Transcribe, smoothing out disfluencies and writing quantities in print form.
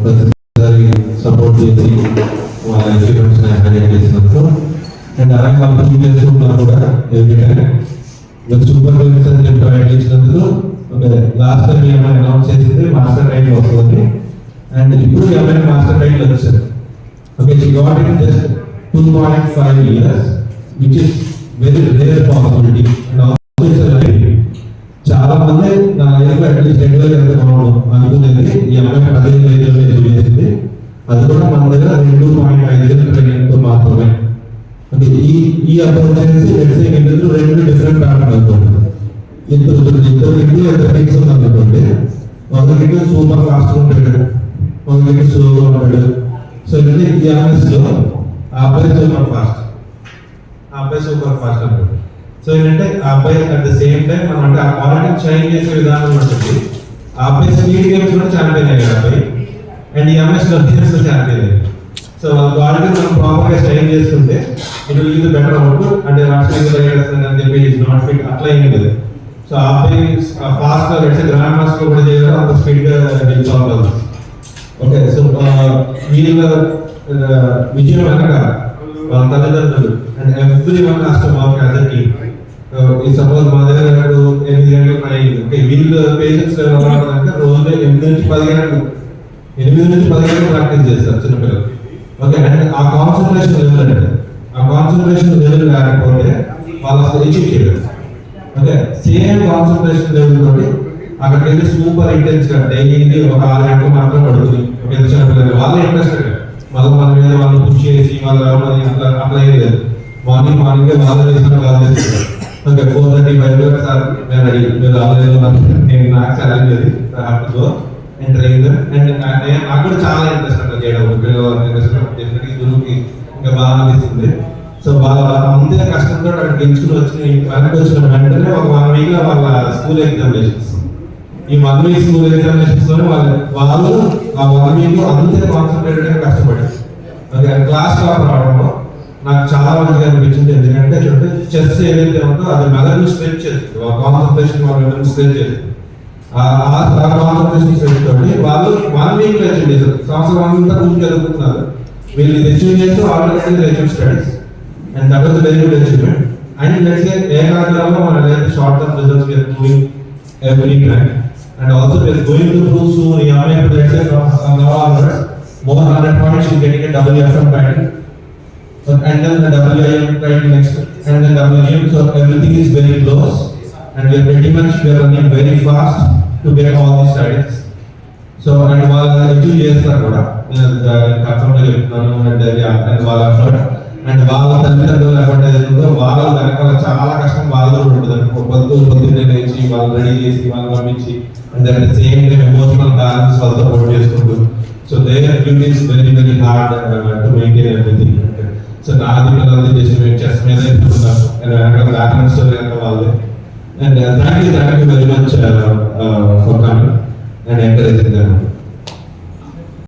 ప్రతిసారి సపోర్ట్ చేసి వాళ్ళ అచీవ్మెంట్స్ హైలైట్ చేసినందుకు అండ్ అలాగే వాళ్ళ ప్రీవియస్ కూడా ఎవ్రీ టైం విత్ సూపర్వైజర్స్ అని చెప్పి ప్రొవైడ్ చేసినందుకు లాస్ట్ టైం ఈ అమ్మాయి అనౌన్స్ చేసింది మాస్టర్ టైటిల్ వస్తుంది అండ్ ఇప్పుడు ఈ అమ్మాయి మాస్టర్ టైటిల్ వచ్చారు. Okay, she got it just 2.5 years which is very rare possibility and also it's a life. చాలా మంది నా లైఫ్లో అట్లీస్ట్ 2 years ఎంత బాగుండు అనుకునేది ఈ అమ్మాయి 15 years అచీవ్ చేసింది. అది కూడా మన దగ్గర 2.5 years ట్రైనింగ్తో మాత్రమే. అంటే ఈ అప్రోచ్ చేసి రెండు డిఫరెంట్ ప్యాటర్న్ అనుకుంటుంది. ఇద్దరు టెక్నిక్స్ ఉందనుకోండి, ఒకరికి సూపర్ ఫాస్ట్ ఉంటాడు, ఒకరికి స్లోగా ఉంటాడు. సో ఏంటంటే ఈ అమ్మాయిలో ఆ అబ్బాయి సూపర్ ఫాస్ట్ అంటాడు. సో ఏంటంటే ఆ అబ్బాయి అట్ ద సేమ్ టైం మనం అంటే ఆ క్వాలిటీ చేంజ్ చేసే విధానం ఉంటుంది. ఆ అబ్బాయి స్పీడ్ గేమ్స్ కూడా ఛాంపియన్ అయ్యాడు అబ్బాయి, అండ్ ఈ అమ్మాయి స్లో గేమ్స్ ఛాంపియన్ అయ్యాడు. సో వాళ్ళ క్వాలిటీ మనం ప్రాపర్గా స్టైల్ చేసుకుంటే it will give the better output. అంటే అని చెప్పి ఈజ్ నాట్ ఫిట్ అట్లా ఏం లేదు. సో ఆ అబ్బాయి ఫాస్ట్గా గ్రాండ్ మాస్టర్ కూడా చేయగలరు, అంత స్పీడ్గా గెలుచుకోగలరు. ఓకే, సో వీళ్ళ విజయం వెనక వాళ్ళ తల్లిదండ్రులు and every one has to work as a team. ఈ సపోజ్ మా దగ్గర 8 గంటలు ట్రై అయింది. ఓకే, వీళ్ళు పేషెంట్స్ అంటే రోజు 8 నుంచి 10 గంటలు ప్రాక్టీస్ చేస్తారు చిన్నపిల్లలు. ఓకే, అండ్ ఆ కాన్సన్ట్రేషన్ లెవెల్ లేకపోతే వాళ్ళు అసలు అచీవ్ చేయలేదు. ఓకే, సేమ్ కాన్సన్ట్రేషన్ లెవెల్ తోటి అక్కడికి వెళ్ళి సూపర్ ఇంటెన్స్ గా డైలీ ఒక 6 గంటలు మాత్రం పడుతుంది. చిన్నపిల్లలు వాళ్ళే ఇంట్రెస్ట్ మళ్ళీ మన మీద వాళ్ళు పుష్ చేసి వాళ్ళు అట్లా ఏం లేదు. మార్నింగ్ వాళ్ళు చేసిన కాల్ చేస్తారు. ఓకే, 4:35 సార్ నేను రెడీ, మీరు రాలేదు, నేను నాకు ఛాలెంజ్ అది అండ్ ట్రైన్ అండ్ నాకు కూడా చాలా ఇంట్రెస్ట్ అట్లా చేయడం. గురువుకి ఇంకా బాగా అనిపిస్తుంది. సో వాళ్ళ ముందే కష్టంతో అక్కడ గెలుచుకుని వచ్చిన వెంటనే ఒక 1 week లో వాళ్ళ స్కూల్ ఎగ్జామినేషన్స్, ఈ 1 week స్కూల్ ఎగ్జామినేషన్స్ లోనే వాళ్ళు ఆ 1 week లో అంతే కాన్సన్ట్రేటెడ్ గా కష్టపడ్డారు. ఓకే, క్లాస్ టాప్ రావడంలో నాకు చాలా మంచిగా అనిపించింది. ఎందుకంటే చెస్ ఏదైతే ఉందో అది మెదడుని స్ట్రెచ్ చేస్తుంది, వాళ్ళ కాన్సన్ట్రేషన్ వాళ్ళ మెదడుని స్ట్రెచ్ చేస్తుంది. ఆ కాన్సన్ట్రేషన్ స్ట్రెచ్ తోటి వాళ్ళు 1 week లో అచీవ్ చేశారు. సంవత్సరం అంతా కూర్చొని చదువుతున్నారు. వీళ్ళు ఇది అచీవ్ చేస్తూ already achieve studies and that was a very good achievement. And let's say ఏకాగ్రంలో మన short term results we are doing every time, and also we are going to do soon. Let's say from now onwards more 100 points you getting a WFM title, and then the WIM title next, and then WM. So everything is very close, and we are pretty much running very fast to get all these titles. So and while achieve చేస్తారు కూడా confirm గా చెప్తున్నాను. and వాళ్ళ and వాళ్ళ తల్లిదండ్రులు effort ఏదైతుందో వాళ్ళ వెనకాల చాలా కష్టం వాళ్ళలో ఉంటుంది. పొద్దున్నే లేచి వాళ్ళు రెడీ చేసి వాళ్ళు పంపించి and at the same time emotional balance వాళ్ళతో సపోర్ట్ చేసుకుంటూ. So their activity is very very hard to maintain everything. So నాది పిల్లలది జస్ట్ మేము చెస్ మీద వెనకాల బ్యాక్గ్రౌండ్ స్టోరీ అంతా వాళ్ళదే. And thank you very much for coming and encouraging them.